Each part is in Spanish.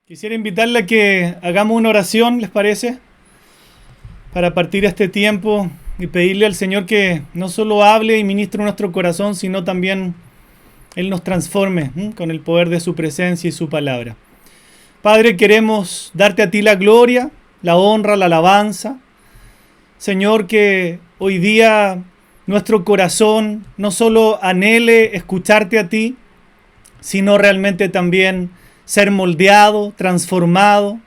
Quisiera invitarle a que hagamos una oración, ¿les parece? Para partir este tiempo y pedirle al Señor que no solo hable y ministre nuestro corazón, sino también Él nos transforme con el poder de su presencia y su palabra. Padre, queremos darte a ti la gloria, la honra, la alabanza. Señor, que hoy día nuestro corazón no solo anhele escucharte a ti, sino realmente también ser moldeado, transformado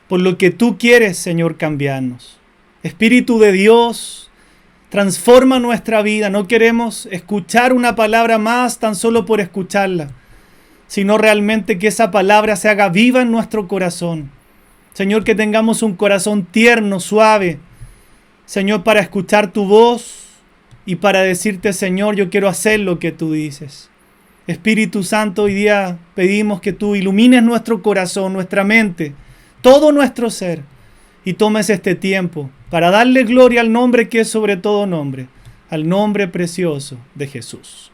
por lo que tú quieres, Señor, cambiarnos. Espíritu de Dios, transforma nuestra vida. No queremos escuchar una palabra más tan solo por escucharla, sino realmente que esa palabra se haga viva en nuestro corazón. Señor, que tengamos un corazón tierno, suave, Señor, para escuchar tu voz y para decirte, Señor, yo quiero hacer lo que tú dices. Espíritu Santo, hoy día pedimos que tú ilumines nuestro corazón, nuestra mente, todo nuestro ser, y tomes este tiempo para darle gloria al nombre que es sobre todo nombre, al nombre precioso de Jesús.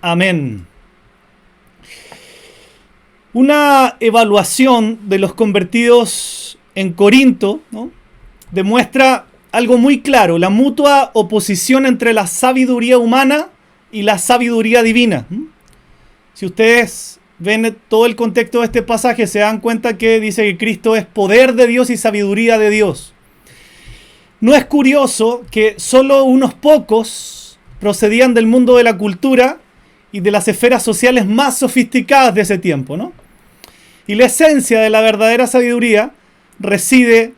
Amén. Una evaluación de los convertidos en Corinto, ¿no?, demuestra algo muy claro: la mutua oposición entre la sabiduría humana y la sabiduría divina. Si ustedes ven todo el contexto de este pasaje, se dan cuenta que dice que Cristo es poder de Dios y sabiduría de Dios. ¿No es curioso que solo unos pocos procedían del mundo de la cultura y de las esferas sociales más sofisticadas de ese tiempo, ¿no? Y la esencia de la verdadera sabiduría reside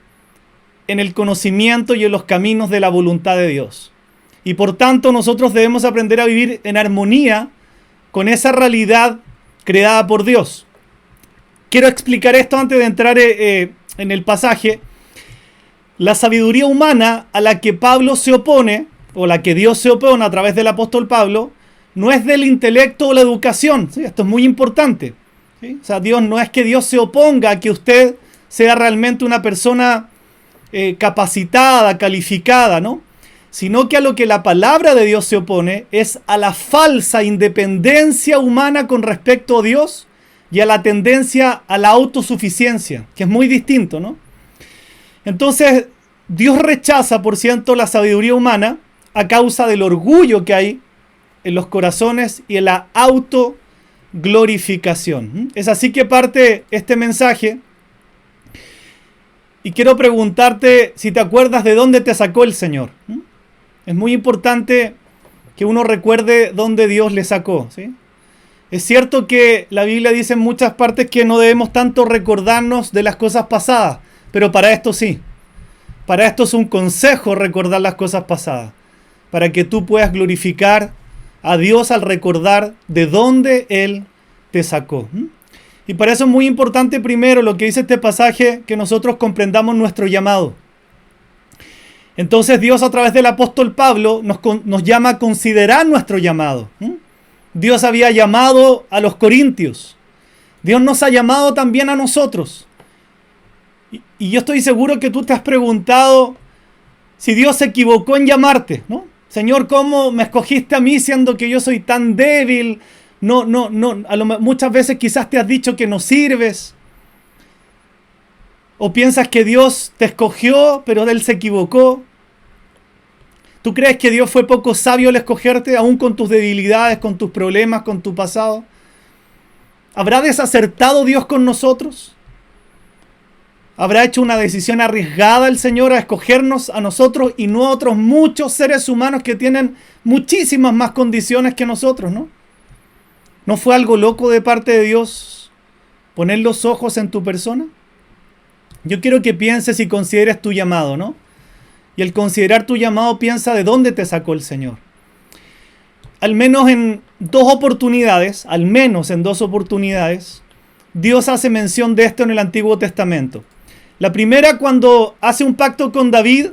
en el conocimiento y en los caminos de la voluntad de Dios. Y por tanto nosotros debemos aprender a vivir en armonía con esa realidad creada por Dios. Quiero explicar esto antes de entrar en el pasaje. La sabiduría humana a la que Pablo se opone, o la que Dios se opone a través del apóstol Pablo, no es del intelecto o la educación. ¿Sí? Esto es muy importante. ¿Sí? O sea, no es que Dios se oponga a que usted sea realmente una persona capacitada, calificada, ¿no?, sino que a lo que la palabra de Dios se opone es a la falsa independencia humana con respecto a Dios y a la tendencia a la autosuficiencia, que es muy distinto, ¿no? Entonces, Dios rechaza, por cierto, la sabiduría humana a causa del orgullo que hay en los corazones y en la autoglorificación. Es así que parte este mensaje. Y quiero preguntarte si te acuerdas de dónde te sacó el Señor. Es muy importante que uno recuerde dónde Dios le sacó, ¿sí? Es cierto que la Biblia dice en muchas partes que no debemos tanto recordarnos de las cosas pasadas, pero para esto sí. Para esto es un consejo recordar las cosas pasadas, para que tú puedas glorificar a Dios al recordar de dónde Él te sacó. Y para eso es muy importante primero lo que dice este pasaje, que nosotros comprendamos nuestro llamado. Entonces Dios a través del apóstol Pablo nos llama a considerar nuestro llamado. Dios había llamado a los corintios. Dios nos ha llamado también a nosotros. Y yo estoy seguro que tú te has preguntado si Dios se equivocó en llamarte, ¿no? Señor, ¿cómo me escogiste a mí siendo que yo soy tan débil? Muchas veces quizás te has dicho que no sirves. O piensas que Dios te escogió, pero Él se equivocó. ¿Tú crees que Dios fue poco sabio al escogerte, aún con tus debilidades, con tus problemas, con tu pasado? ¿Habrá desacertado Dios con nosotros? ¿Habrá hecho una decisión arriesgada el Señor a escogernos a nosotros y no a otros muchos seres humanos que tienen muchísimas más condiciones que nosotros, ¿no? ¿No fue algo loco de parte de Dios poner los ojos en tu persona? Yo quiero que pienses y consideres tu llamado, ¿no? Y al considerar tu llamado, piensa de dónde te sacó el Señor. Al menos en dos oportunidades, Dios hace mención de esto en el Antiguo Testamento. La primera, cuando hace un pacto con David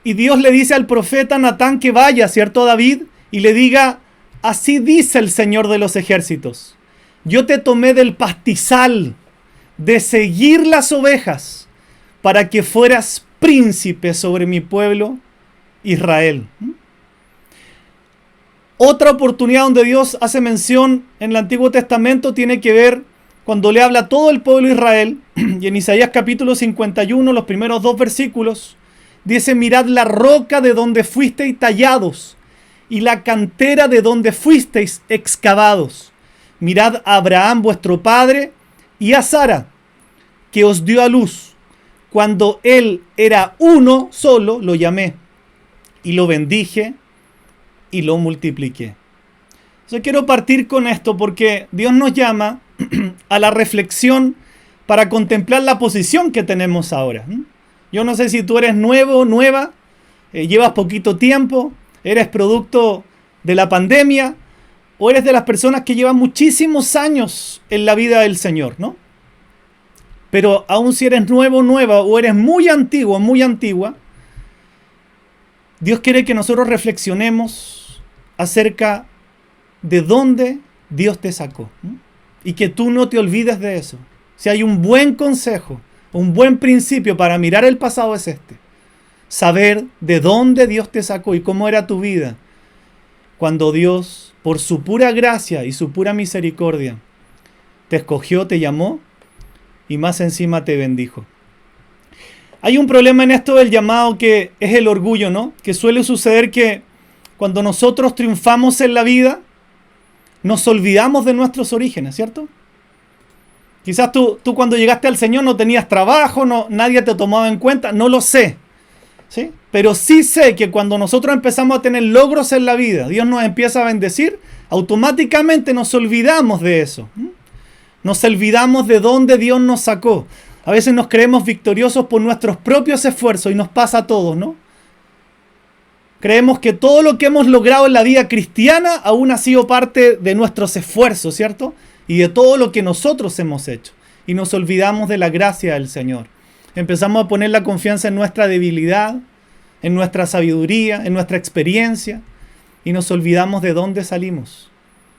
y Dios le dice al profeta Natán que vaya, ¿cierto?, a David y le diga: así dice el Señor de los ejércitos, yo te tomé del pastizal de seguir las ovejas para que fueras príncipe sobre mi pueblo Israel. Otra oportunidad donde Dios hace mención en el Antiguo Testamento tiene que ver cuando le habla a todo el pueblo de Israel, y en Isaías capítulo 51, los primeros 2 versículos, dice: mirad la roca de donde fuisteis tallados, y la cantera de donde fuisteis excavados. Mirad a Abraham vuestro padre, y a Sara, que os dio a luz. Cuando él era uno solo, lo llamé, y lo bendije, y lo multipliqué. Yo quiero partir con esto porque Dios nos llama a la reflexión para contemplar la posición que tenemos ahora. Yo no sé si tú eres nuevo o nueva, llevas poquito tiempo, eres producto de la pandemia, o eres de las personas que llevan muchísimos años en la vida del Señor, ¿no? Pero aun si eres nuevo o nueva, o eres muy antiguo o muy antigua, Dios quiere que nosotros reflexionemos acerca de dónde Dios te sacó, ¿no? Y que tú no te olvides de eso. Si hay un buen consejo, un buen principio para mirar el pasado, es este: saber de dónde Dios te sacó y cómo era tu vida cuando Dios, por su pura gracia y su pura misericordia, te escogió, te llamó y más encima te bendijo. Hay un problema en esto del llamado, que es el orgullo, ¿no? Que suele suceder que cuando nosotros triunfamos en la vida, nos olvidamos de nuestros orígenes, ¿cierto? Quizás tú cuando llegaste al Señor no tenías trabajo, nadie te tomaba en cuenta, no lo sé, ¿sí? Pero sí sé que cuando nosotros empezamos a tener logros en la vida, Dios nos empieza a bendecir, automáticamente nos olvidamos de eso. Nos olvidamos de dónde Dios nos sacó. A veces nos creemos victoriosos por nuestros propios esfuerzos, y nos pasa a todos, ¿no? Creemos que todo lo que hemos logrado en la vida cristiana aún ha sido parte de nuestros esfuerzos, ¿cierto? Y de todo lo que nosotros hemos hecho. Y nos olvidamos de la gracia del Señor. Empezamos a poner la confianza en nuestra debilidad, en nuestra sabiduría, en nuestra experiencia. Y nos olvidamos de dónde salimos.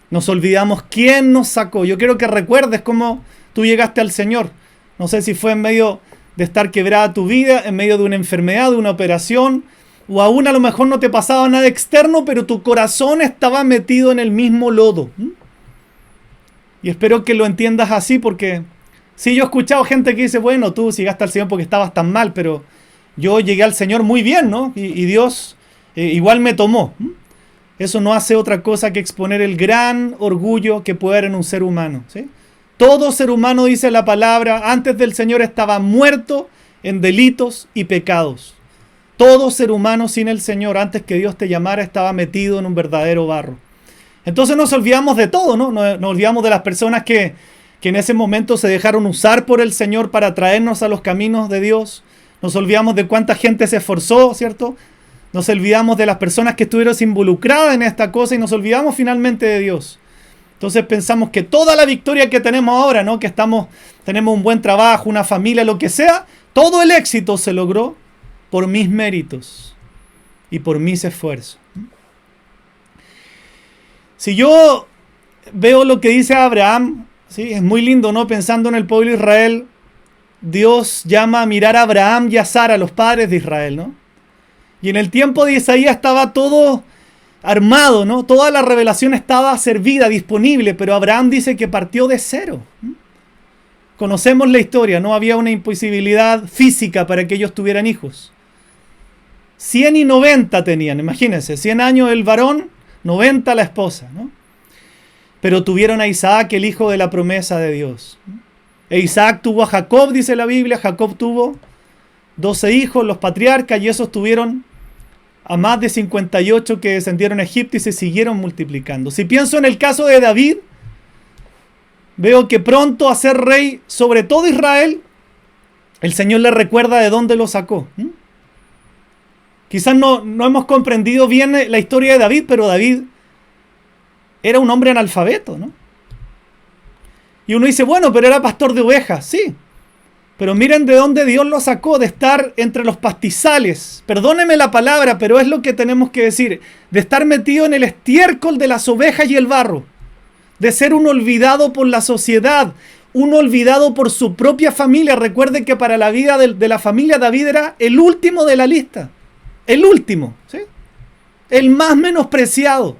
Nos olvidamos quién nos sacó. Yo quiero que recuerdes cómo tú llegaste al Señor. No sé si fue en medio de estar quebrada tu vida, en medio de una enfermedad, de una operación, o aún a lo mejor no te pasaba nada externo, pero tu corazón estaba metido en el mismo lodo. Y espero que lo entiendas así, porque sí, yo he escuchado gente que dice: bueno, tú llegaste al Señor porque estabas tan mal, pero yo llegué al Señor muy bien, ¿no? Y Dios igual me tomó. Eso no hace otra cosa que exponer el gran orgullo que puede haber en un ser humano, ¿sí? Todo ser humano, dice la palabra, antes del Señor estaba muerto en delitos y pecados. Todo ser humano sin el Señor, antes que Dios te llamara, estaba metido en un verdadero barro. Entonces nos olvidamos de todo, ¿no? Nos olvidamos de las personas que en ese momento se dejaron usar por el Señor para traernos a los caminos de Dios. Nos olvidamos de cuánta gente se esforzó, ¿cierto? Nos olvidamos de las personas que estuvieron involucradas en esta cosa, y nos olvidamos finalmente de Dios. Entonces pensamos que toda la victoria que tenemos ahora, ¿no? Que tenemos un buen trabajo, una familia, lo que sea, todo el éxito se logró por mis méritos y por mis esfuerzos. Si yo veo lo que dice Abraham, ¿sí? Es muy lindo, ¿no? Pensando en el pueblo de Israel, Dios llama a mirar a Abraham y a Sara, los padres de Israel, ¿no? Y en el tiempo de Isaías estaba todo armado, ¿no? Toda la revelación estaba servida, disponible, pero Abraham dice que partió de cero. Conocemos la historia, no había una imposibilidad física para que ellos tuvieran hijos. 100 y 90 tenían, imagínense, 100 años el varón, 90 la esposa, ¿no? Pero tuvieron a Isaac, el hijo de la promesa de Dios. E Isaac tuvo a Jacob, dice la Biblia. Jacob tuvo 12 hijos, los patriarcas, y esos tuvieron a más de 58 que descendieron a Egipto y se siguieron multiplicando. Si pienso en el caso de David, veo que pronto a ser rey sobre todo Israel, el Señor le recuerda de dónde lo sacó. Quizás no hemos comprendido bien la historia de David, pero David era un hombre analfabeto, ¿no? Y uno dice: bueno, pero era pastor de ovejas, sí. Pero miren de dónde Dios lo sacó, de estar entre los pastizales. Perdóneme la palabra, pero es lo que tenemos que decir. De estar metido en el estiércol de las ovejas y el barro. De ser un olvidado por la sociedad, un olvidado por su propia familia. Recuerde que para la vida de la familia, David era el último de la lista. El último, ¿sí? El más menospreciado.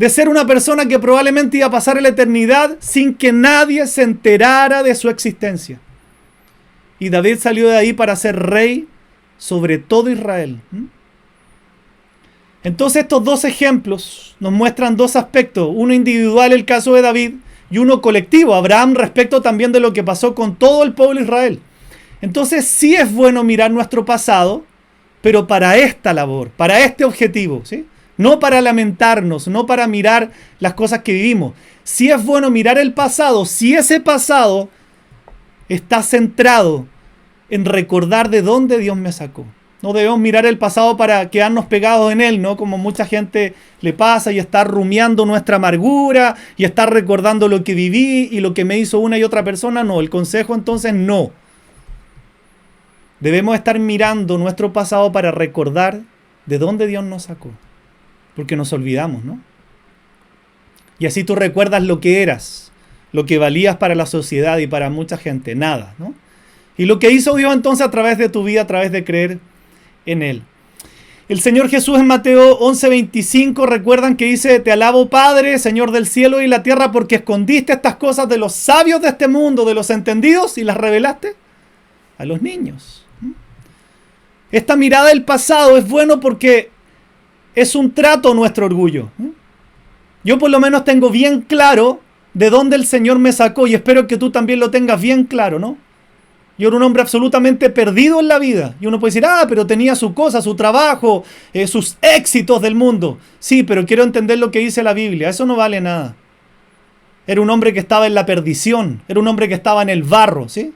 de ser una persona que probablemente iba a pasar la eternidad sin que nadie se enterara de su existencia. Y David salió de ahí para ser rey sobre todo Israel. Entonces estos dos ejemplos nos muestran dos aspectos, uno individual, el caso de David, y uno colectivo, Abraham, respecto también de lo que pasó con todo el pueblo de Israel. Entonces sí es bueno mirar nuestro pasado, pero para esta labor, para este objetivo, ¿sí? No para lamentarnos, no para mirar las cosas que vivimos. Sí es bueno mirar el pasado, si ese pasado está centrado en recordar de dónde Dios me sacó. No debemos mirar el pasado para quedarnos pegados en él, ¿no? Como mucha gente le pasa y está rumiando nuestra amargura y está recordando lo que viví y lo que me hizo una y otra persona. No, el consejo entonces no. Debemos estar mirando nuestro pasado para recordar de dónde Dios nos sacó. Porque nos olvidamos, ¿no? Y así tú recuerdas lo que eras, lo que valías para la sociedad y para mucha gente. Nada, ¿no? Y lo que hizo Dios entonces a través de tu vida, a través de creer en Él. El Señor Jesús en Mateo 11:25, recuerdan que dice: te alabo, Padre, Señor del cielo y la tierra, porque escondiste estas cosas de los sabios de este mundo, de los entendidos, y las revelaste a los niños. Esta mirada del pasado es bueno porque es un trato a nuestro orgullo. Yo por lo menos tengo bien claro de dónde el Señor me sacó, y espero que tú también lo tengas bien claro, ¿no? Yo era un hombre absolutamente perdido en la vida. Y uno puede decir, pero tenía su cosa, su trabajo, sus éxitos del mundo. Sí, pero quiero entender lo que dice la Biblia. Eso no vale nada. Era un hombre que estaba en la perdición. Era un hombre que estaba en el barro, ¿sí?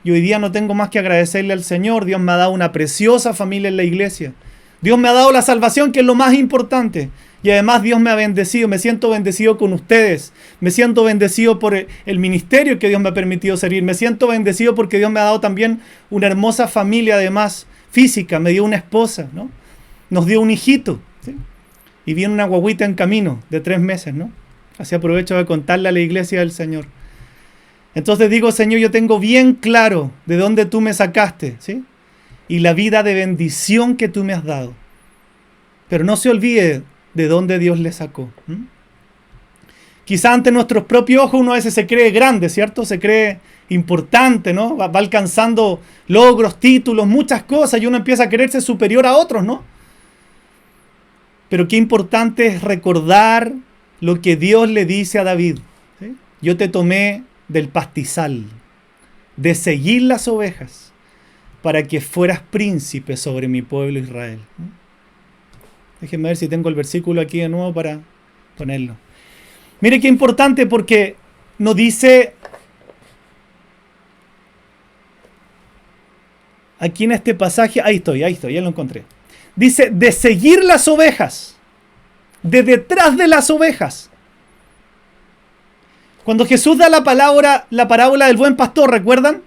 Y hoy día no tengo más que agradecerle al Señor. Dios me ha dado una preciosa familia en la iglesia. Dios me ha dado la salvación, que es lo más importante. Y además Dios me ha bendecido. Me siento bendecido con ustedes. Me siento bendecido por el ministerio que Dios me ha permitido servir. Me siento bendecido porque Dios me ha dado también una hermosa familia, además física. Me dio una esposa, ¿no? Nos dio un hijito, ¿sí? Y viene una guaguita en camino de 3 meses, ¿no? Así aprovecho de contarle a la iglesia del Señor. Entonces digo, Señor, yo tengo bien claro de dónde tú me sacaste, ¿sí? Y la vida de bendición que tú me has dado. Pero no se olvide de dónde Dios le sacó. Quizá ante nuestros propios ojos uno a veces se cree grande, ¿cierto? Se cree importante, ¿no? Va alcanzando logros, títulos, muchas cosas, y uno empieza a creerse superior a otros, ¿no? Pero qué importante es recordar lo que Dios le dice a David, ¿sí? Yo te tomé del pastizal, de seguir las ovejas, para que fueras príncipe sobre mi pueblo Israel. Déjenme ver si tengo el versículo aquí de nuevo para ponerlo. Mire qué importante, porque nos dice aquí en este pasaje, ahí estoy, ya lo encontré. Dice, de seguir las ovejas, de detrás de las ovejas. Cuando Jesús da la parábola del buen pastor, ¿recuerdan?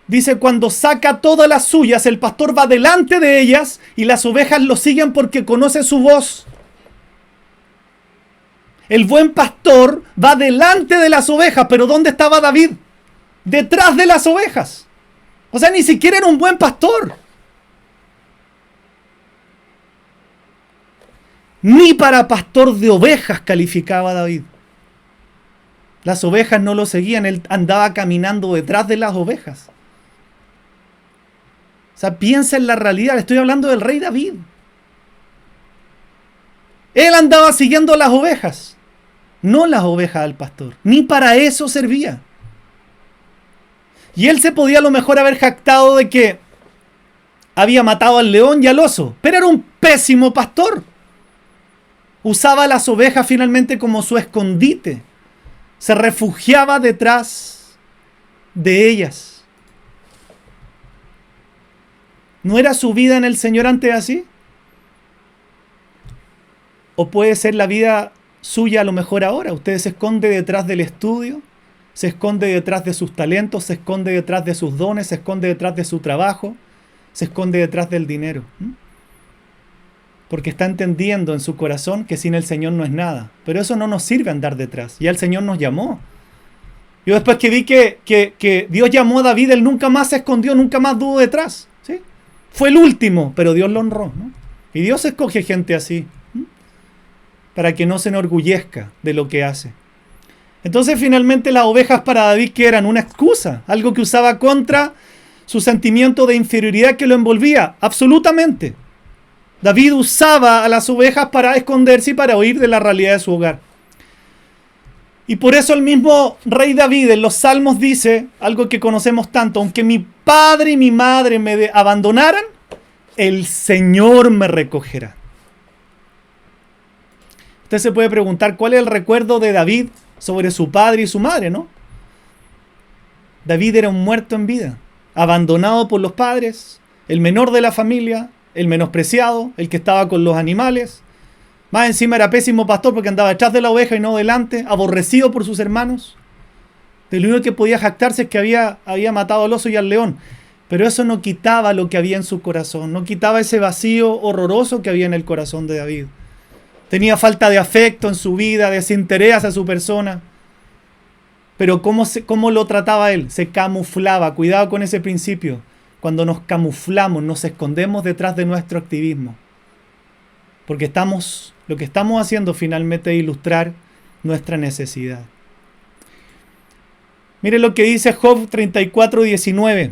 Dice, cuando saca todas las suyas, el pastor va delante de ellas y las ovejas lo siguen porque conoce su voz. El buen pastor va delante de las ovejas, pero ¿dónde estaba David? Detrás de las ovejas. O sea, ni siquiera era un buen pastor. Ni para pastor de ovejas calificaba a David. Las ovejas no lo seguían, él andaba caminando detrás de las ovejas. O sea, piensa en la realidad, estoy hablando del rey David. Él andaba siguiendo las ovejas, no las ovejas al pastor, ni para eso servía. Y él se podía a lo mejor haber jactado de que había matado al león y al oso, pero era un pésimo pastor. Usaba las ovejas finalmente como su escondite. Se refugiaba detrás de ellas. ¿No era su vida en el Señor antes así? ¿O puede ser la vida suya a lo mejor ahora? Usted se esconde detrás del estudio, se esconde detrás de sus talentos, se esconde detrás de sus dones, se esconde detrás de su trabajo, se esconde detrás del dinero. Porque está entendiendo en su corazón que sin el Señor no es nada. Pero eso no nos sirve andar detrás. Ya el Señor nos llamó. Yo después que vi que Dios llamó a David, él nunca más se escondió, nunca más dudó detrás. ¿Sí? Fue el último, pero Dios lo honró, ¿no? Y Dios escoge gente así. para que no se enorgullezca de lo que hace. Entonces finalmente las ovejas para David, que eran una excusa, algo que usaba contra su sentimiento de inferioridad que lo envolvía, absolutamente. David usaba a las ovejas para esconderse y para huir de la realidad de su hogar. Y por eso el mismo rey David en los Salmos dice algo que conocemos tanto: aunque mi padre y mi madre me abandonaran, el Señor me recogerá. Usted se puede preguntar cuál es el recuerdo de David sobre su padre y su madre, ¿no? David era un muerto en vida, abandonado por los padres, el menor de la familia, el menospreciado, el que estaba con los animales. Más encima era pésimo pastor porque andaba detrás de la oveja y no delante, aborrecido por sus hermanos. De lo único que podía jactarse es que había matado al oso y al león. Pero eso no quitaba lo que había en su corazón, no quitaba ese vacío horroroso que había en el corazón de David. Tenía falta de afecto en su vida, desinterés hacia su persona. Pero ¿cómo lo trataba él? Se camuflaba. Cuidado con ese principio. Cuando nos camuflamos, nos escondemos detrás de nuestro activismo. Porque lo que estamos haciendo finalmente es ilustrar nuestra necesidad. Mire lo que dice Job 34:19.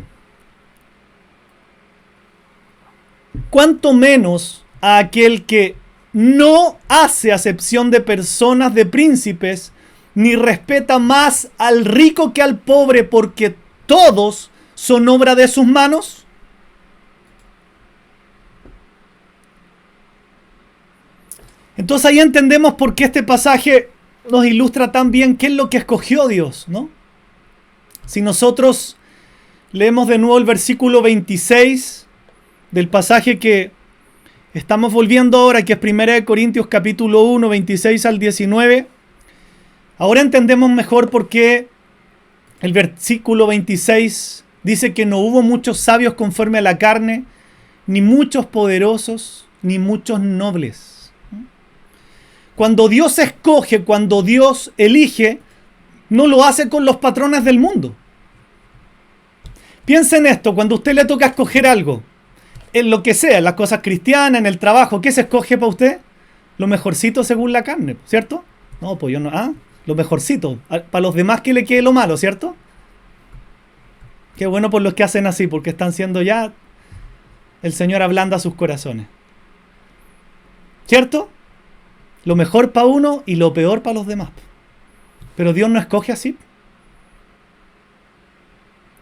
Cuanto menos a aquel que no hace acepción de personas, de príncipes, ni respeta más al rico que al pobre, porque todos son obra de sus manos. Entonces ahí entendemos por qué este pasaje nos ilustra tan bien qué es lo que escogió Dios, ¿no? Si nosotros leemos de nuevo el versículo 26 del pasaje que estamos volviendo ahora, que es 1 Corintios capítulo 1, 26 al 19, ahora entendemos mejor por qué el versículo 26 dice que no hubo muchos sabios conforme a la carne, ni muchos poderosos, ni muchos nobles. Cuando Dios escoge, cuando Dios elige, no lo hace con los patrones del mundo. Piensa en esto: cuando a usted le toca escoger algo, en lo que sea, en las cosas cristianas, en el trabajo, ¿qué se escoge para usted? Lo mejorcito según la carne, ¿cierto? No, pues yo no. Lo mejorcito. Para los demás que le quede lo malo, ¿cierto? Qué bueno por los que hacen así, porque están siendo ya... El Señor ablanda sus corazones. ¿Cierto? Lo mejor para uno y lo peor para los demás. Pero Dios no escoge así.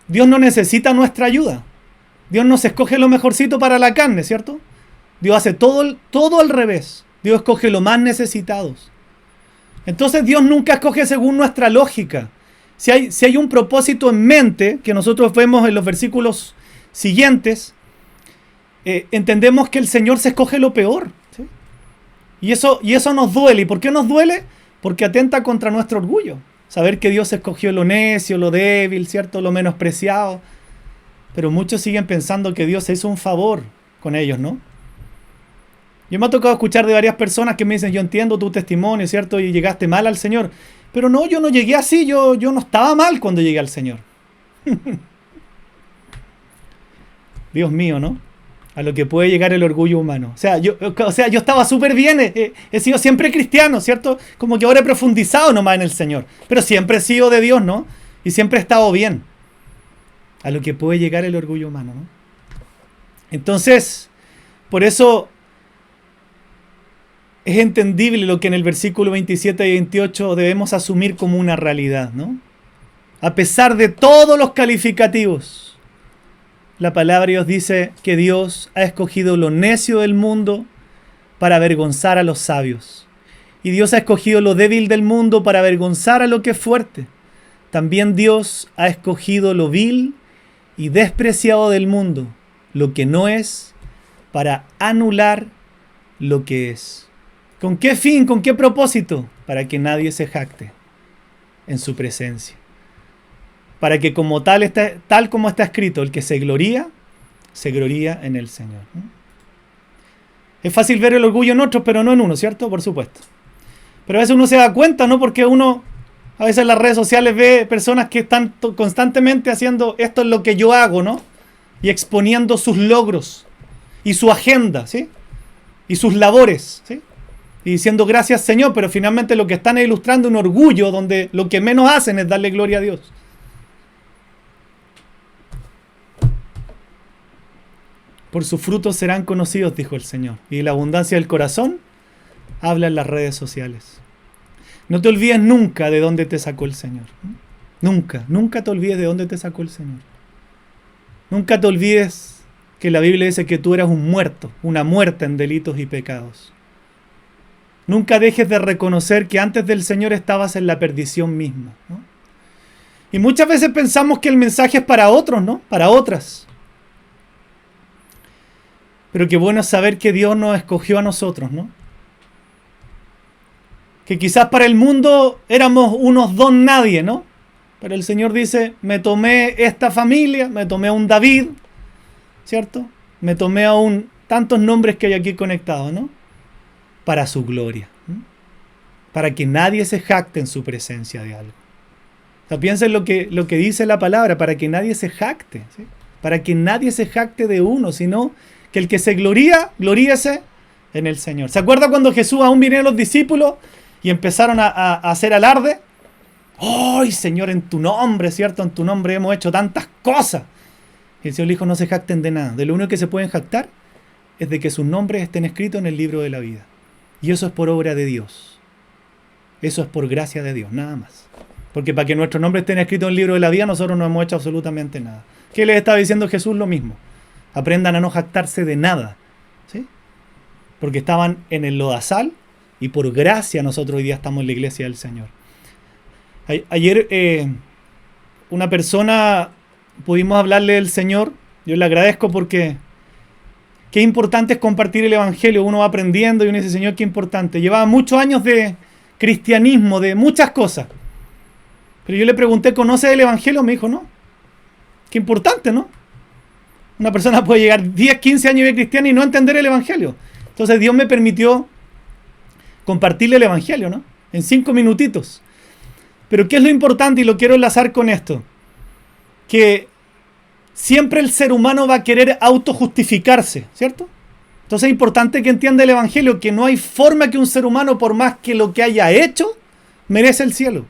Dios no necesita nuestra ayuda. Dios no se escoge lo mejorcito para la carne, ¿cierto? Dios hace todo al revés. Dios escoge lo más necesitados. Entonces Dios nunca escoge según nuestra lógica. Si hay un propósito en mente, que nosotros vemos en los versículos siguientes, entendemos que el Señor se escoge lo peor, ¿sí? Y eso nos duele. ¿Y por qué nos duele? Porque atenta contra nuestro orgullo. Saber que Dios escogió lo necio, lo débil, ¿cierto? Lo menospreciado. Pero muchos siguen pensando que Dios se hizo un favor con ellos, ¿no? Yo me ha tocado escuchar de varias personas que me dicen: yo entiendo tu testimonio, ¿cierto? Y llegaste mal al Señor. Pero no, yo no llegué así, yo no estaba mal cuando llegué al Señor. Dios mío, ¿no? A lo que puede llegar el orgullo humano. O sea, yo estaba súper bien, he sido siempre cristiano, ¿cierto? Como que ahora he profundizado nomás en el Señor. Pero siempre he sido de Dios, ¿no? Y siempre he estado bien. A lo que puede llegar el orgullo humano, ¿no? Entonces, por eso es entendible lo que en el versículo 27 y 28 debemos asumir como una realidad, ¿no? A pesar de todos los calificativos, la palabra de Dios dice que Dios ha escogido lo necio del mundo para avergonzar a los sabios. Y Dios ha escogido lo débil del mundo para avergonzar a lo que es fuerte. También Dios ha escogido lo vil y despreciado del mundo, lo que no es, para anular lo que es. ¿Con qué fin? ¿Con qué propósito? Para que nadie se jacte en su presencia. Para que tal como está escrito, el que se gloría en el Señor, ¿no? Es fácil ver el orgullo en otros, pero no en uno, ¿cierto? Por supuesto. Pero a veces uno se da cuenta, ¿no? Porque uno, a veces en las redes sociales ve personas que están constantemente haciendo esto es lo que yo hago, ¿no? Y exponiendo sus logros y su agenda, ¿sí? Y sus labores, ¿sí? y diciendo gracias Señor, pero finalmente lo que están es ilustrando un orgullo donde lo que menos hacen es darle gloria a Dios. Por sus frutos serán conocidos, dijo el Señor. Y la abundancia del corazón habla en las redes sociales. No te olvides nunca de dónde te sacó el Señor. Nunca te olvides de dónde te sacó el Señor. Nunca te olvides que la Biblia dice que tú eras un muerto, una muerta en delitos y pecados. Nunca dejes de reconocer que antes del Señor estabas en la perdición misma, ¿no? Y muchas veces pensamos que el mensaje es para otros, ¿no? Para otras. Pero qué bueno saber que Dios nos escogió a nosotros, ¿no? Que quizás para el mundo éramos unos don nadie, ¿no? Pero el Señor dice, me tomé esta familia, me tomé a un David, ¿cierto? Me tomé a tantos nombres que hay aquí conectados, ¿no? Para su gloria, ¿no? Para que nadie se jacte en su presencia de algo. O sea, piensen lo que dice la palabra, para que nadie se jacte, ¿sí? Para que nadie se jacte de uno, sino que el que se gloríese en el Señor. ¿Se acuerda cuando Jesús aún vinieron los discípulos y empezaron a hacer alarde? ¡Ay, Señor, en tu nombre, cierto! En tu nombre hemos hecho tantas cosas. Y el Señor le dijo, no se jacten de nada. De lo único que se pueden jactar es de que sus nombres estén escritos en el libro de la vida. Y eso es por obra de Dios. Eso es por gracia de Dios, nada más. Porque para que nuestros nombres estén escritos en el libro de la vida, nosotros no hemos hecho absolutamente nada. ¿Qué les estaba diciendo Jesús? Lo mismo. Aprendan a no jactarse de nada, ¿sí? Porque estaban en el lodazal y por gracia nosotros hoy día estamos en la iglesia del Señor. Ayer una persona pudimos hablarle del Señor. Yo le agradezco porque qué importante es compartir el Evangelio. Uno va aprendiendo y uno dice, Señor, qué importante. Llevaba muchos años de cristianismo, de muchas cosas. Pero yo le pregunté, ¿conoce el Evangelio? Me dijo, no. Qué importante, ¿no? Una persona puede llegar 10, 15 años de cristiana y no entender el Evangelio. Entonces Dios me permitió compartirle el Evangelio, ¿no? En 5 minutitos. Pero ¿qué es lo importante? Y lo quiero enlazar con esto. Que siempre el ser humano va a querer autojustificarse, ¿cierto? Entonces es importante que entienda el Evangelio, que no hay forma que un ser humano, por más que lo que haya hecho, merece el cielo.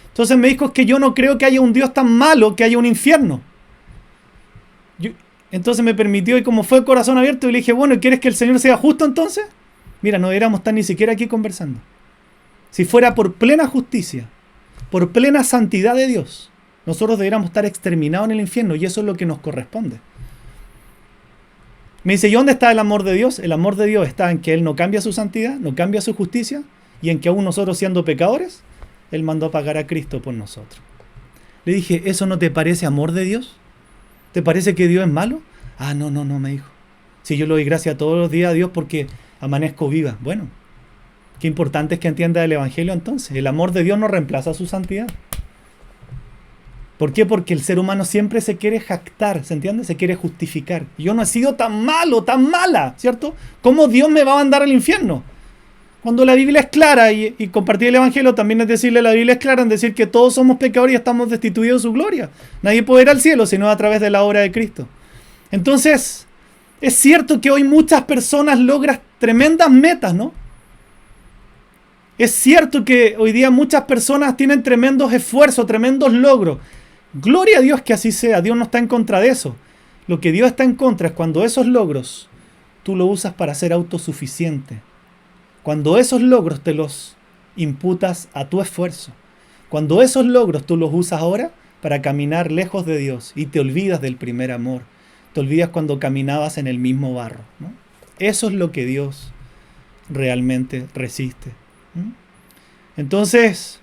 Entonces me dijo, es que yo no creo que haya un Dios tan malo que haya un infierno. Entonces me permitió, y como fue corazón abierto, y le dije, bueno, ¿quieres que el Señor sea justo entonces? Mira, no deberíamos estar ni siquiera aquí conversando. Si fuera por plena justicia, por plena santidad de Dios, nosotros deberíamos estar exterminados en el infierno, y eso es lo que nos corresponde. Me dice, ¿y dónde está el amor de Dios? El amor de Dios está en que Él no cambia su santidad, no cambia su justicia, y en que aún nosotros siendo pecadores, Él mandó a pagar a Cristo por nosotros. Le dije, ¿eso no te parece amor de Dios? ¿Te parece que Dios es malo? Ah, no, me dijo. Si yo le doy gracias todos los días a Dios porque amanezco viva. Bueno, qué importante es que entienda el Evangelio entonces. El amor de Dios no reemplaza su santidad. ¿Por qué? Porque el ser humano siempre se quiere jactar, ¿se entiende? Se quiere justificar. Yo no he sido tan malo, tan mala, ¿cierto? ¿Cómo Dios me va a mandar al infierno? Cuando la Biblia es clara, y compartir el Evangelio también es decirle, la Biblia es clara en decir que todos somos pecadores y estamos destituidos de su gloria. Nadie puede ir al cielo sino a través de la obra de Cristo. Entonces, es cierto que hoy muchas personas logran tremendas metas, ¿no? Es cierto que hoy día muchas personas tienen tremendos esfuerzos, tremendos logros. Gloria a Dios que así sea. Dios no está en contra de eso. Lo que Dios está en contra es cuando esos logros tú lo usas para ser autosuficiente. Cuando esos logros te los imputas a tu esfuerzo. Cuando esos logros tú los usas ahora para caminar lejos de Dios y te olvidas del primer amor. Te olvidas cuando caminabas en el mismo barro, ¿no? Eso es lo que Dios realmente resiste. Entonces,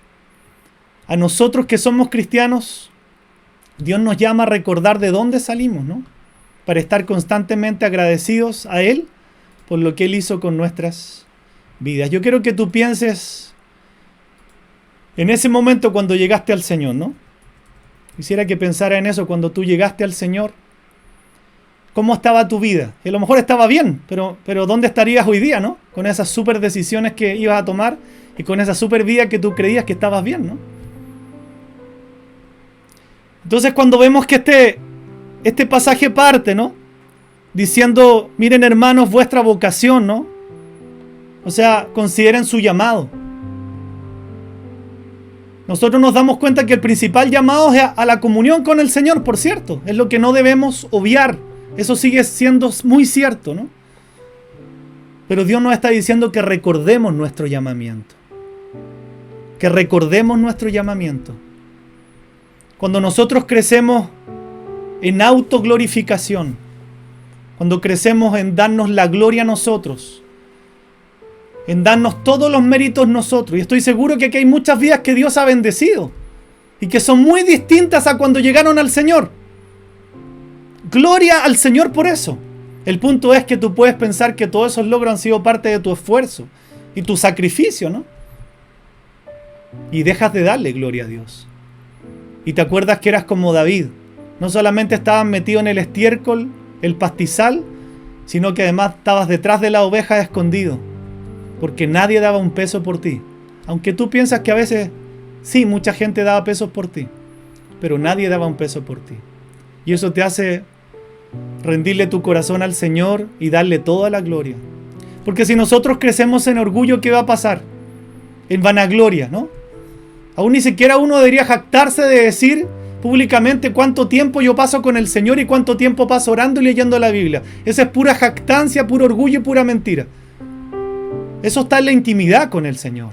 a nosotros que somos cristianos, Dios nos llama a recordar de dónde salimos, ¿no? Para estar constantemente agradecidos a Él por lo que Él hizo con nuestras vidas. Yo quiero que tú pienses en ese momento cuando llegaste al Señor, ¿no? Quisiera que pensara en eso cuando tú llegaste al Señor. ¿Cómo estaba tu vida? Y a lo mejor estaba bien, pero ¿dónde estarías hoy día, no? Con esas super decisiones que ibas a tomar y con esa super vida que tú creías que estabas bien, ¿no? Entonces cuando vemos que este pasaje parte, ¿no? Diciendo, miren hermanos, vuestra vocación, ¿no? O sea, consideren su llamado. Nosotros nos damos cuenta que el principal llamado es a la comunión con el Señor, por cierto. Es lo que no debemos obviar. Eso sigue siendo muy cierto, ¿no? Pero Dios nos está diciendo que recordemos nuestro llamamiento. Que recordemos nuestro llamamiento. Cuando nosotros crecemos en autoglorificación, cuando crecemos en darnos la gloria a nosotros, en darnos todos los méritos nosotros, y estoy seguro que aquí hay muchas vidas que Dios ha bendecido y que son muy distintas a cuando llegaron al Señor. Gloria al Señor por eso. El punto es que tú puedes pensar que todos esos logros han sido parte de tu esfuerzo y tu sacrificio, ¿no? Y dejas de darle gloria a Dios. Y te acuerdas que eras como David. No solamente estabas metido en el estiércol, el pastizal, sino que además estabas detrás de la oveja escondido. Porque nadie daba un peso por ti. Aunque tú piensas que a veces, sí, mucha gente daba pesos por ti. Pero nadie daba un peso por ti. Y eso te hace rendirle tu corazón al Señor y darle toda la gloria. Porque si nosotros crecemos en orgullo, ¿qué va a pasar? En vanagloria, ¿no? Aún ni siquiera uno debería jactarse de decir públicamente cuánto tiempo yo paso con el Señor y cuánto tiempo paso orando y leyendo la Biblia. Esa es pura jactancia, puro orgullo y pura mentira. Eso está en la intimidad con el Señor.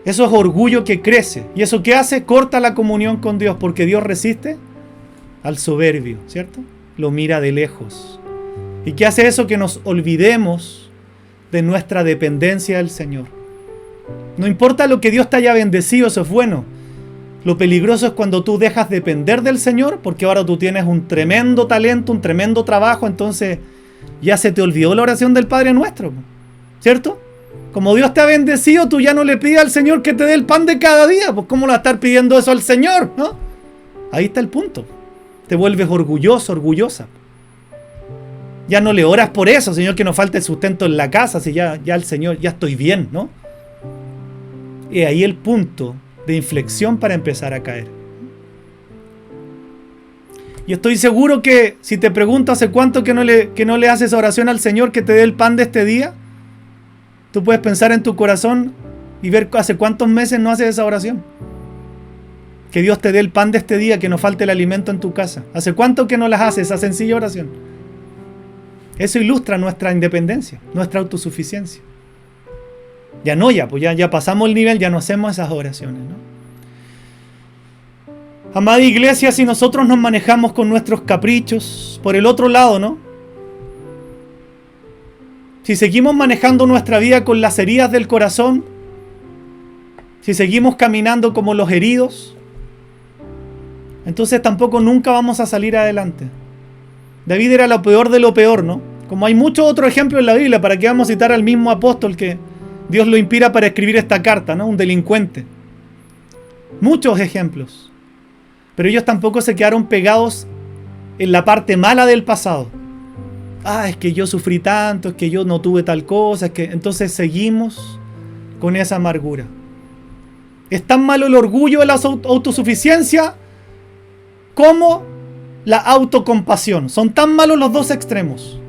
Eso es orgullo que crece. ¿Y eso qué hace? Corta la comunión con Dios, porque Dios resiste al soberbio, ¿cierto? Lo mira de lejos. ¿Y qué hace eso? Que nos olvidemos de nuestra dependencia del Señor. No importa lo que Dios te haya bendecido, eso es bueno. Lo peligroso es cuando tú dejas de depender del Señor, porque ahora tú tienes un tremendo talento, un tremendo trabajo, entonces ya se te olvidó la oración del Padre Nuestro, ¿cierto? Como Dios te ha bendecido, tú ya no le pides al Señor que te dé el pan de cada día. Pues ¿cómo le vas a estar pidiendo eso al Señor? ¿No? Ahí está el punto. Te vuelves orgulloso, orgullosa. Ya no le oras por eso, Señor, que nos falte sustento en la casa, si ya el Señor, ya estoy bien, ¿no? Y ahí el punto de inflexión para empezar a caer. Y estoy seguro que si te pregunto hace cuánto que no le haces oración al Señor que te dé el pan de este día, tú puedes pensar en tu corazón y ver hace cuántos meses no haces esa oración. Que Dios te dé el pan de este día, que no falte el alimento en tu casa. ¿Hace cuánto que no las haces esa sencilla oración? Eso ilustra nuestra independencia, nuestra autosuficiencia. Ya no, pues ya pasamos el nivel, ya no hacemos esas oraciones, ¿no? Amada iglesia, si nosotros nos manejamos con nuestros caprichos, por el otro lado, ¿no? Si seguimos manejando nuestra vida con las heridas del corazón, si seguimos caminando como los heridos, entonces tampoco nunca vamos a salir adelante. David era lo peor de lo peor, ¿no? Como hay muchos otros ejemplos en la Biblia, ¿para qué vamos a citar al mismo apóstol que Dios lo inspira para escribir esta carta, ¿no? Un delincuente. Muchos ejemplos. Pero ellos tampoco se quedaron pegados en la parte mala del pasado. Es que yo sufrí tanto, es que yo no tuve tal cosa, es que... Entonces seguimos con esa amargura. Es tan malo el orgullo de la autosuficiencia como la autocompasión. Son tan malos los dos extremos.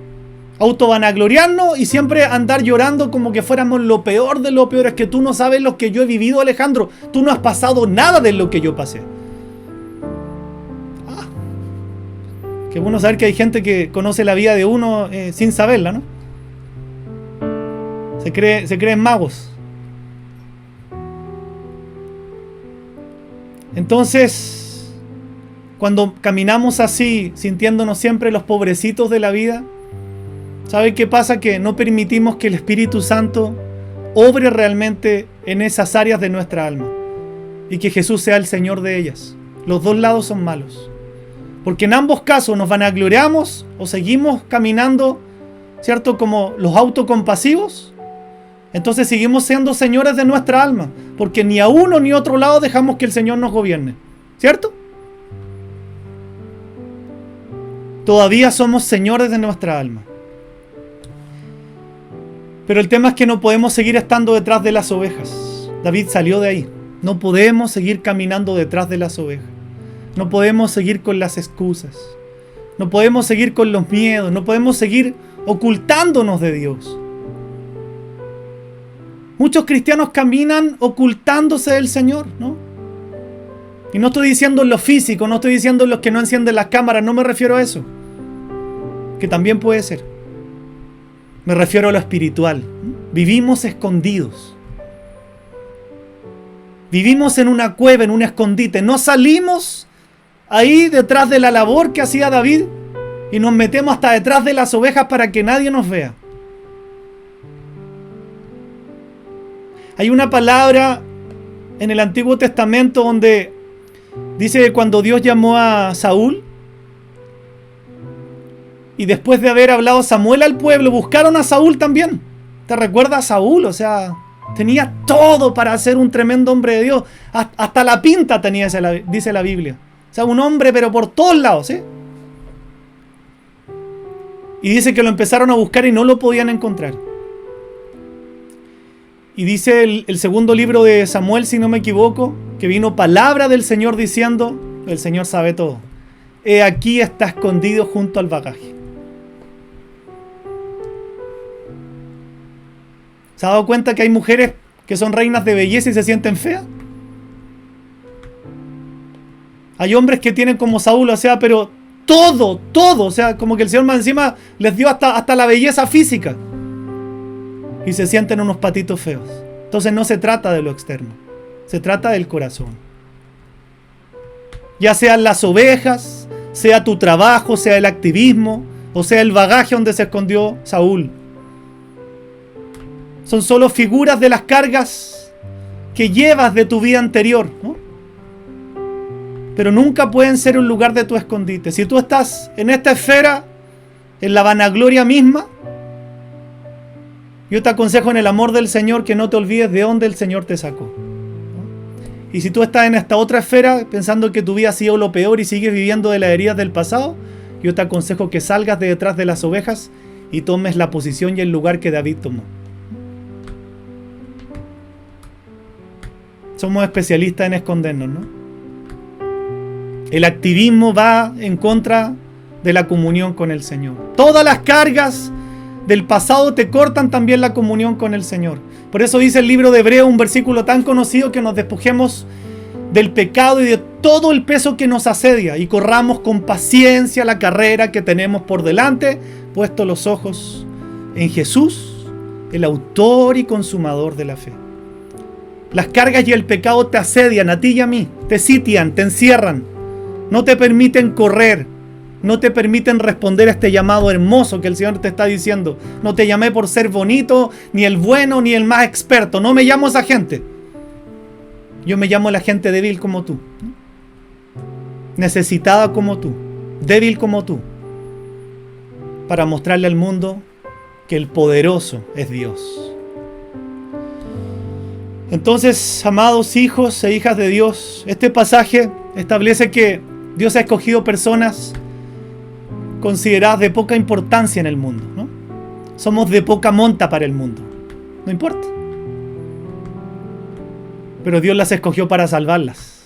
Autovanagloriarnos y siempre andar llorando como que fuéramos lo peor de lo peor. Es que tú no sabes lo que yo he vivido, Alejandro. Tú no has pasado nada de lo que yo pasé. Qué bueno saber que hay gente que conoce la vida de uno sin saberla, ¿no? Se creen magos. Entonces, cuando caminamos así, sintiéndonos siempre los pobrecitos de la vida, ¿sabe qué pasa? Que no permitimos que el Espíritu Santo obre realmente en esas áreas de nuestra alma y que Jesús sea el Señor de ellas. Los dos lados son malos. Porque en ambos casos nos vanagloriamos o seguimos caminando, ¿cierto? Como los autocompasivos. Entonces seguimos siendo señores de nuestra alma. Porque ni a uno ni a otro lado dejamos que el Señor nos gobierne. ¿Cierto? Todavía somos señores de nuestra alma. Pero el tema es que no podemos seguir estando detrás de las ovejas. David salió de ahí. No podemos seguir caminando detrás de las ovejas. No podemos seguir con las excusas. No podemos seguir con los miedos. No podemos seguir ocultándonos de Dios. Muchos cristianos caminan ocultándose del Señor, ¿no? Y no estoy diciendo en lo físico, no estoy diciendo en los que no encienden las cámaras, no me refiero a eso, que también puede ser. Me refiero a lo espiritual. Vivimos escondidos. Vivimos en una cueva, en un escondite. No salimos ahí detrás de la labor que hacía David y nos metemos hasta detrás de las ovejas para que nadie nos vea. Hay una palabra en el Antiguo Testamento donde dice que cuando Dios llamó a Saúl y después de haber hablado Samuel al pueblo, buscaron a Saúl también. ¿Te recuerdas a Saúl? O sea, tenía todo para ser un tremendo hombre de Dios. Hasta la pinta tenía, dice la Biblia. O sea, un hombre pero por todos lados, ¿sí? Y dice que lo empezaron a buscar y no lo podían encontrar. Y dice el segundo libro de Samuel, si no me equivoco, que vino palabra del Señor diciendo, el Señor sabe todo. He aquí está escondido junto al bagaje. ¿Se ha dado cuenta que hay mujeres que son reinas de belleza y se sienten feas? Hay hombres que tienen como Saúl, o sea, pero todo, o sea, como que el Señor más encima les dio hasta la belleza física. Y se sienten unos patitos feos. Entonces no se trata de lo externo, se trata del corazón. Ya sean las ovejas, sea tu trabajo, sea el activismo, o sea el bagaje donde se escondió Saúl. Son solo figuras de las cargas que llevas de tu vida anterior, ¿no? Pero nunca pueden ser un lugar de tu escondite. Si tú estás en esta esfera, en la vanagloria misma, yo te aconsejo en el amor del Señor que no te olvides de dónde el Señor te sacó, ¿no? Y si tú estás en esta otra esfera pensando que tu vida ha sido lo peor y sigues viviendo de las heridas del pasado, yo te aconsejo que salgas de detrás de las ovejas y tomes la posición y el lugar que David tomó. Somos especialistas en escondernos, ¿no? El activismo va en contra de la comunión con el Señor. Todas las cargas del pasado te cortan también la comunión con el Señor. Por eso dice el libro de Hebreos, un versículo tan conocido, que nos despojemos del pecado y de todo el peso que nos asedia y corramos con paciencia la carrera que tenemos por delante, puesto los ojos en Jesús, el autor y consumador de la fe. Las cargas y el pecado te asedian a ti y a mí, te sitian, te encierran, no te permiten correr, no te permiten responder a este llamado hermoso que el Señor te está diciendo. No te llamé por ser bonito, ni el bueno, ni el más experto. No me llamo a esa gente. Yo me llamo a la gente débil como tú, necesitada como tú, débil como tú, para mostrarle al mundo que el poderoso es Dios. Entonces, amados hijos e hijas de Dios, este pasaje establece que Dios ha escogido personas consideradas de poca importancia en el mundo, ¿no? Somos de poca monta para el mundo, no importa. Pero Dios las escogió para salvarlas,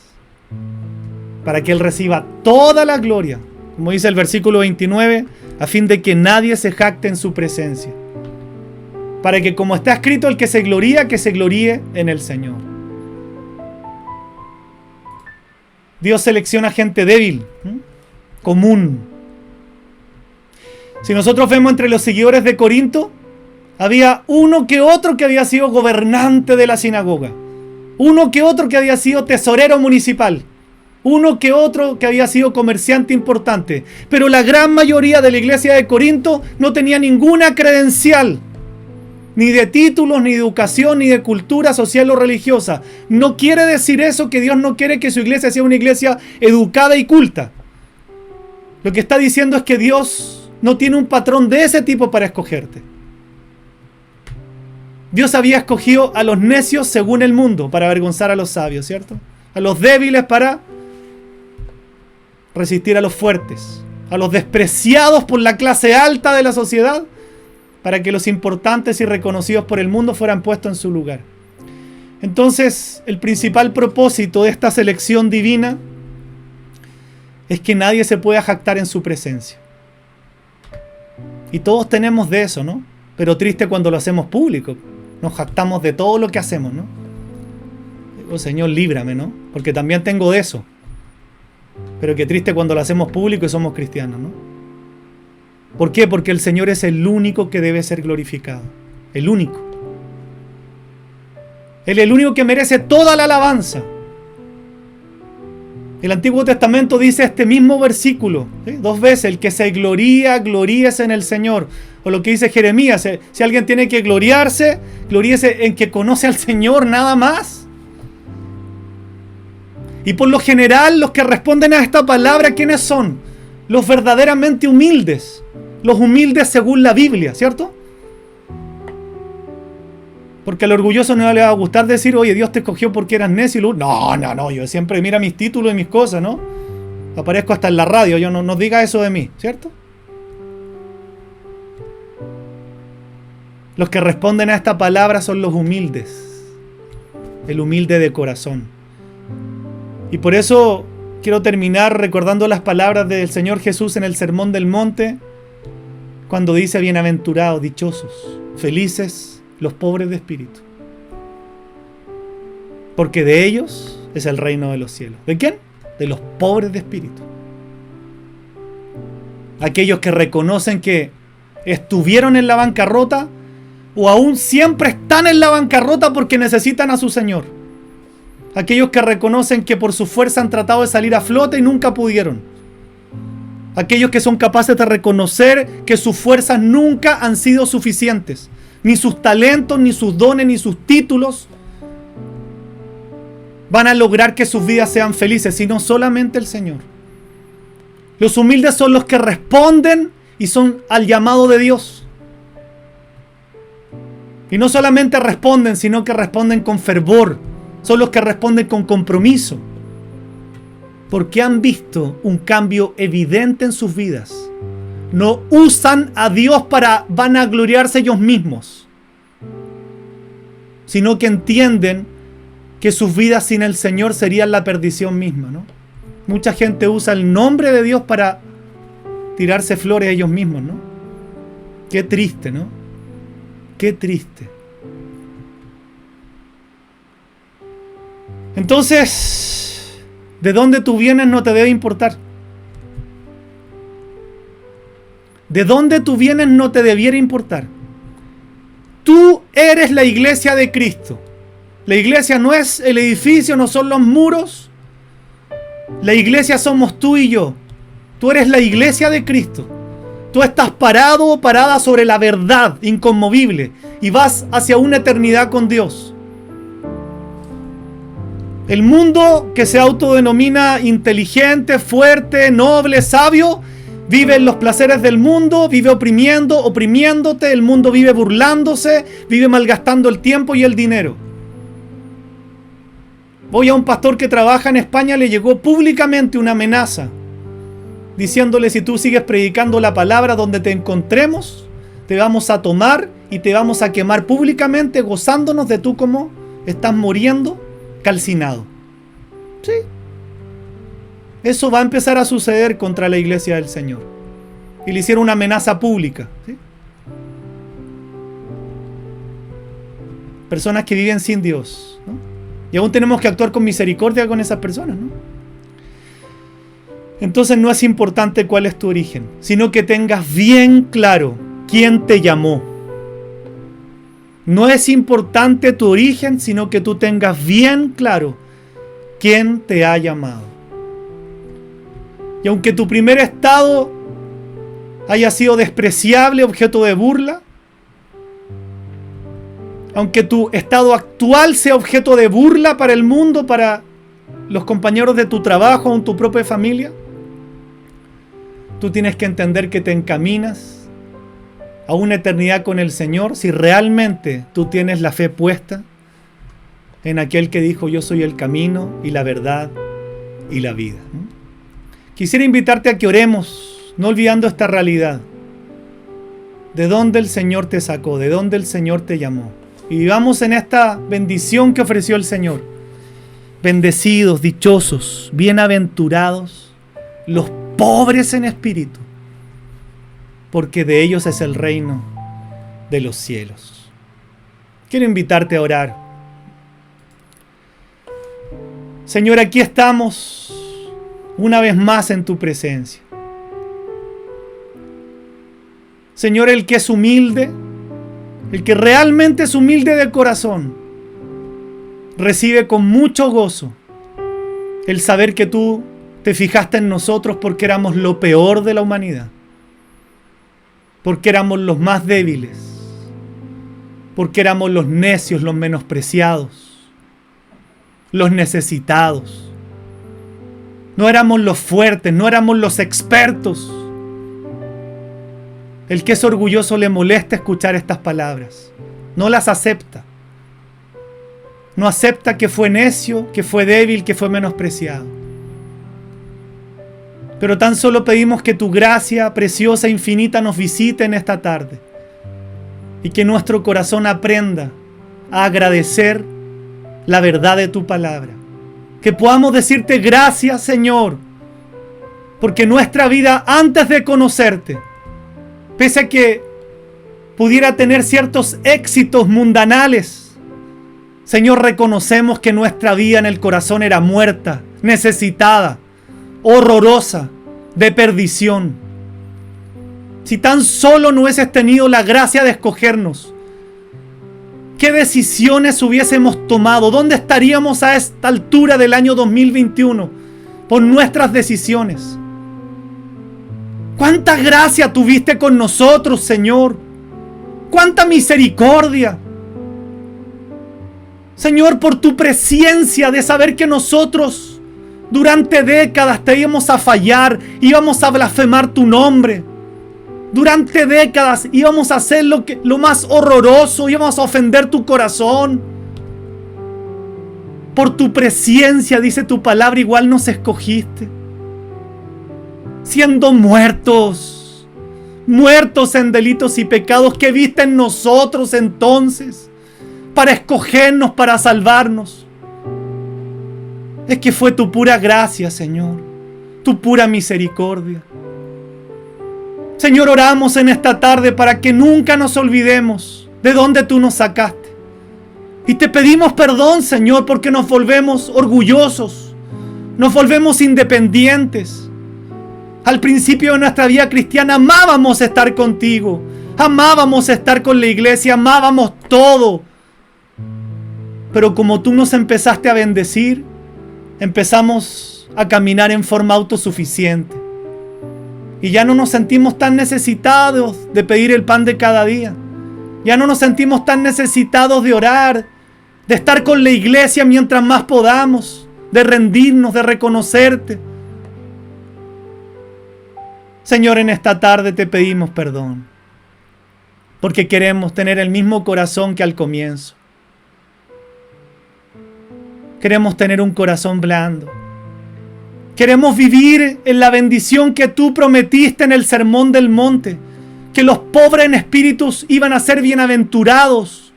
para que Él reciba toda la gloria, como dice el versículo 29, a fin de que nadie se jacte en su presencia. Para que, como está escrito, el que se gloríe en el Señor. Dios selecciona gente débil, común. Si nosotros vemos entre los seguidores de Corinto, había uno que otro que había sido gobernante de la sinagoga, uno que otro que había sido tesorero municipal, uno que otro que había sido comerciante importante, pero la gran mayoría de la iglesia de Corinto no tenía ninguna credencial, ni de títulos, ni de educación, ni de cultura social o religiosa. No quiere decir eso que Dios no quiere que su iglesia sea una iglesia educada y culta. Lo que está diciendo es que Dios no tiene un patrón de ese tipo para escogerte. Dios había escogido a los necios según el mundo para avergonzar a los sabios, ¿cierto? A los débiles para resistir a los fuertes, a los despreciados por la clase alta de la sociedad, para que los importantes y reconocidos por el mundo fueran puestos en su lugar. Entonces, el principal propósito de esta selección divina es que nadie se pueda jactar en su presencia. Y todos tenemos de eso, ¿no? Pero triste cuando lo hacemos público. Nos jactamos de todo lo que hacemos, ¿no? Digo, Señor, líbrame, ¿no? Porque también tengo de eso. Pero qué triste cuando lo hacemos público y somos cristianos, ¿no? ¿Por qué? Porque el Señor es el único que debe ser glorificado. El único. Él es el único que merece toda la alabanza. El Antiguo Testamento dice este mismo versículo, ¿sí? 2 veces: el que se gloría, gloríese en el Señor. O lo que dice Jeremías: si alguien tiene que gloriarse, gloríese en que conoce al Señor, nada más. Y por lo general, los que responden a esta palabra, ¿quiénes son? Los verdaderamente humildes. Los humildes según la Biblia, ¿cierto? Porque al orgulloso no le va a gustar decir: oye, Dios te escogió porque eras necio. No, yo siempre mira mis títulos y mis cosas, ¿no? Aparezco hasta en la radio, yo no diga eso de mí, ¿cierto? Los que responden a esta palabra son los humildes. El humilde de corazón. Y por eso quiero terminar recordando las palabras del Señor Jesús en el Sermón del Monte, cuando dice: bienaventurados, dichosos, felices los pobres de espíritu, porque de ellos es el reino de los cielos. ¿De quién? De los pobres de espíritu. Aquellos que reconocen que estuvieron en la bancarrota o aún siempre están en la bancarrota porque necesitan a su Señor. Aquellos que reconocen que por su fuerza han tratado de salir a flote y nunca pudieron. Aquellos que son capaces de reconocer que sus fuerzas nunca han sido suficientes. Ni sus talentos, ni sus dones, ni sus títulos van a lograr que sus vidas sean felices, sino solamente el Señor. Los humildes son los que responden y son al llamado de Dios. Y no solamente responden, sino que responden con fervor. Son los que responden con compromiso. Porque han visto un cambio evidente en sus vidas. No usan a Dios para vanagloriarse ellos mismos, sino que entienden que sus vidas sin el Señor serían la perdición misma, ¿no? Mucha gente usa el nombre de Dios para tirarse flores a ellos mismos, ¿no? Qué triste, ¿no? Qué triste. Entonces, ¿de dónde tú vienes no te debe importar? ¿De dónde tú vienes no te debiera importar? Tú eres la iglesia de Cristo. La iglesia no es el edificio, no son los muros. La iglesia somos tú y yo. Tú eres la iglesia de Cristo. Tú estás parado o parada sobre la verdad inconmovible y vas hacia una eternidad con Dios. El mundo que se autodenomina inteligente, fuerte, noble, sabio, vive en los placeres del mundo, vive oprimiéndote, el mundo vive burlándose, vive malgastando el tiempo y el dinero. Hoy a un pastor que trabaja en España le llegó públicamente una amenaza, diciéndole: si tú sigues predicando la palabra donde te encontremos, te vamos a tomar y te vamos a quemar públicamente, gozándonos de tú como estás muriendo calcinado. Sí. Eso va a empezar a suceder contra la iglesia del Señor. Y le hicieron una amenaza pública, ¿sí? Personas que viven sin Dios, ¿no? Y aún tenemos que actuar con misericordia con esas personas, ¿no? Entonces no es importante cuál es tu origen, sino que tengas bien claro quién te llamó. No es importante tu origen, sino que tú tengas bien claro quién te ha llamado. Y aunque tu primer estado haya sido despreciable, objeto de burla, aunque tu estado actual sea objeto de burla para el mundo, para los compañeros de tu trabajo o en tu propia familia, tú tienes que entender que te encaminas a una eternidad con el Señor si realmente tú tienes la fe puesta en aquel que dijo: yo soy el camino y la verdad y la vida. Quisiera invitarte a que oremos, no olvidando esta realidad. ¿De dónde el Señor te sacó? ¿De dónde el Señor te llamó? Y vivamos en esta bendición que ofreció el Señor. Bendecidos, dichosos, bienaventurados, los pobres en espíritu, porque de ellos es el reino de los cielos. Quiero invitarte a orar. Señor, aquí estamos una vez más en tu presencia. Señor, el que es humilde, el que realmente es humilde de corazón, recibe con mucho gozo el saber que tú te fijaste en nosotros porque éramos lo peor de la humanidad, porque éramos los más débiles, porque éramos los necios, los menospreciados, los necesitados. No éramos los fuertes, no éramos los expertos. El que es orgulloso le molesta escuchar estas palabras. No las acepta. No acepta que fue necio, que fue débil, que fue menospreciado. Pero tan solo pedimos que tu gracia preciosa e infinita nos visite en esta tarde. Y que nuestro corazón aprenda a agradecer la verdad de tu palabra. Que podamos decirte gracias, Señor, porque nuestra vida antes de conocerte, pese a que pudiera tener ciertos éxitos mundanales, Señor, reconocemos que nuestra vida en el corazón era muerta, necesitada, horrorosa, de perdición. Si tan solo no hubieses tenido la gracia de escogernos, ¿qué decisiones hubiésemos tomado? ¿Dónde estaríamos a esta altura del año 2021 por nuestras decisiones? ¡Cuánta gracia tuviste con nosotros, Señor! ¡Cuánta misericordia! Señor, por tu presencia de saber que nosotros durante décadas te íbamos a fallar, íbamos a blasfemar tu nombre. Durante décadas íbamos a hacer lo más horroroso, íbamos a ofender tu corazón. Por tu presencia, dice tu palabra, igual nos escogiste. Siendo muertos en delitos y pecados, ¿qué viste en nosotros entonces para escogernos, para salvarnos? Es que fue tu pura gracia, Señor, tu pura misericordia. Señor, oramos en esta tarde para que nunca nos olvidemos de dónde tú nos sacaste. Y te pedimos perdón, Señor, porque nos volvemos orgullosos, nos volvemos independientes. Al principio de nuestra vida cristiana amábamos estar contigo, amábamos estar con la iglesia, amábamos todo. Pero como tú nos empezaste a bendecir, empezamos a caminar en forma autosuficiente. Y ya no nos sentimos tan necesitados de pedir el pan de cada día. Ya no nos sentimos tan necesitados de orar, de estar con la iglesia mientras más podamos, de rendirnos, de reconocerte. Señor, en esta tarde te pedimos perdón, porque queremos tener el mismo corazón que al comienzo. Queremos tener un corazón blando. Queremos vivir en la bendición que tú prometiste en el Sermón del Monte, que los pobres en espíritus iban a ser bienaventurados,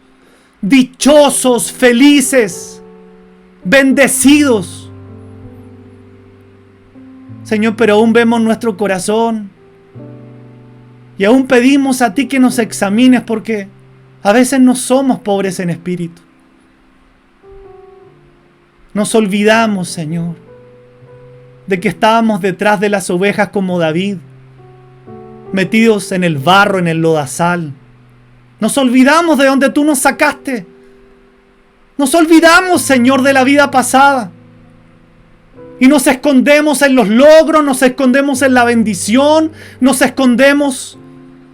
dichosos, felices, bendecidos. Señor, pero aún vemos nuestro corazón y aún pedimos a ti que nos examines, porque a veces no somos pobres en espíritu. Nos olvidamos, Señor, de que estábamos detrás de las ovejas como David, metidos en el barro, en el lodazal. Nos olvidamos de donde tú nos sacaste. Nos olvidamos, Señor, de la vida pasada. Y nos escondemos en los logros, nos escondemos en la bendición, nos escondemos,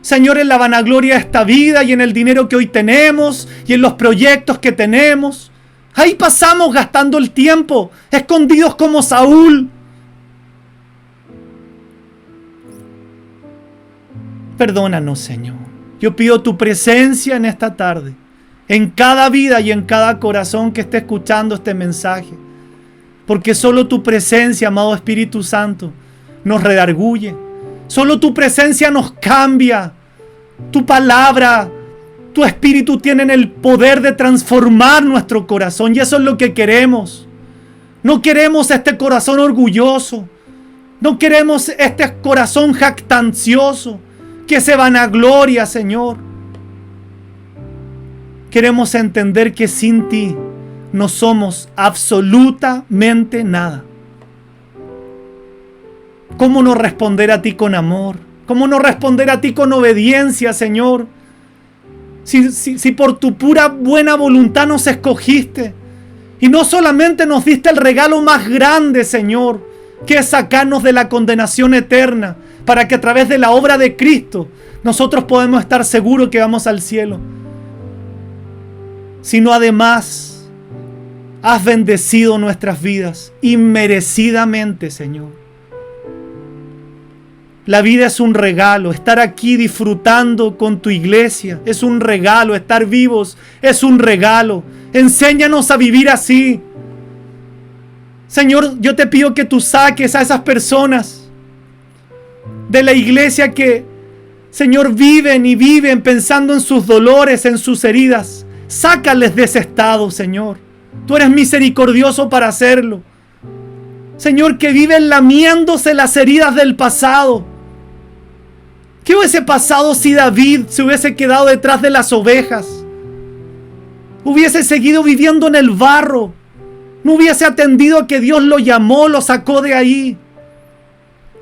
Señor, en la vanagloria de esta vida y en el dinero que hoy tenemos y en los proyectos que tenemos. Ahí pasamos gastando el tiempo, escondidos como Saúl. Perdónanos, Señor. Yo pido tu presencia en esta tarde, en cada vida y en cada corazón que esté escuchando este mensaje. Porque solo tu presencia, amado Espíritu Santo, nos redarguye. Solo tu presencia nos cambia. Tu palabra, tu Espíritu tienen el poder de transformar nuestro corazón. Y eso es lo que queremos. No queremos este corazón orgulloso. No queremos este corazón jactancioso. que se vanagloria, Señor. Queremos entender que sin ti no somos absolutamente nada. ¿Cómo no responder a ti con amor? ¿Cómo no responder a ti con obediencia, Señor? Si por tu pura buena voluntad nos escogiste. Y no solamente nos diste el regalo más grande, Señor, que es sacarnos de la condenación eterna, para que a través de la obra de Cristo nosotros podemos estar seguros que vamos al cielo, sino además has bendecido nuestras vidas inmerecidamente, Señor. La vida es un regalo, estar aquí disfrutando con tu iglesia es un regalo, estar vivos es un regalo. Enséñanos a vivir así. Señor, yo te pido que tú saques a esas personas de la iglesia que, Señor, viven pensando en sus dolores, en sus heridas. Sácales de ese estado, Señor. Tú eres misericordioso para hacerlo. Señor, que viven lamiéndose las heridas del pasado. ¿Qué hubiese pasado si David se hubiese quedado detrás de las ovejas? Hubiese seguido viviendo en el barro. No hubiese atendido a que Dios lo llamó, lo sacó de ahí.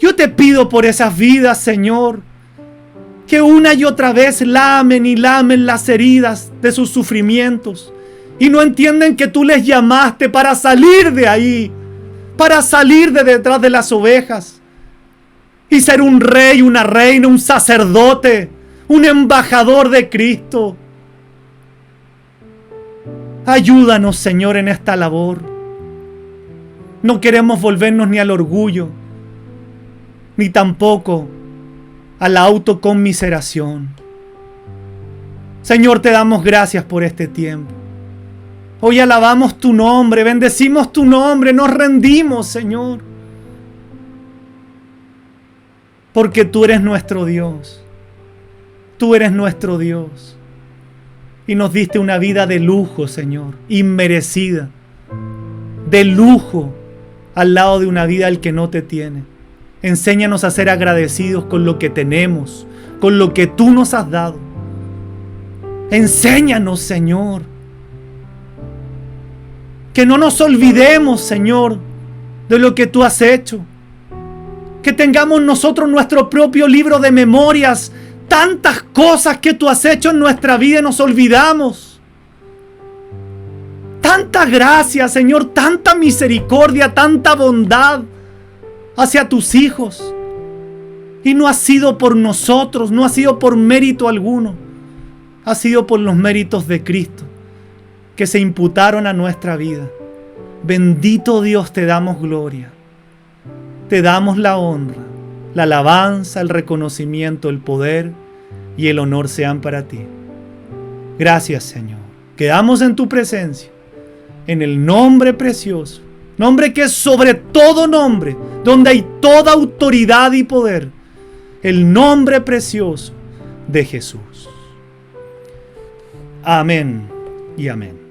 Yo te pido por esas vidas, Señor, que una y otra vez lamen y lamen las heridas de sus sufrimientos. Y no entienden que tú les llamaste para salir de ahí, para salir de detrás de las ovejas y ser un rey, una reina, un sacerdote, un embajador de Cristo. Ayúdanos, Señor, en esta labor. No queremos volvernos ni al orgullo, ni tampoco a la autoconmiseración. Señor, te damos gracias por este tiempo. Hoy alabamos tu nombre, bendecimos tu nombre, nos rendimos, Señor. Porque tú eres nuestro Dios. Tú eres nuestro Dios. Y nos diste una vida de lujo, Señor, inmerecida. De lujo al lado de una vida al que no te tiene. Enséñanos a ser agradecidos con lo que tenemos, con lo que tú nos has dado. Enséñanos, Señor. Que no nos olvidemos, Señor, de lo que tú has hecho. Que tengamos nosotros nuestro propio libro de memorias. Tantas cosas que tú has hecho en nuestra vida y nos olvidamos. Tanta gracia, Señor, tanta misericordia, tanta bondad hacia tus hijos. Y no ha sido por nosotros, no ha sido por mérito alguno. Ha sido por los méritos de Cristo que se imputaron a nuestra vida. Bendito Dios, te damos gloria. Te damos la honra, la alabanza, el reconocimiento, el poder y el honor sean para ti. Gracias, Señor. Quedamos en tu presencia, en el nombre precioso, nombre que es sobre todo nombre, donde hay toda autoridad y poder, el nombre precioso de Jesús. Amén y amén.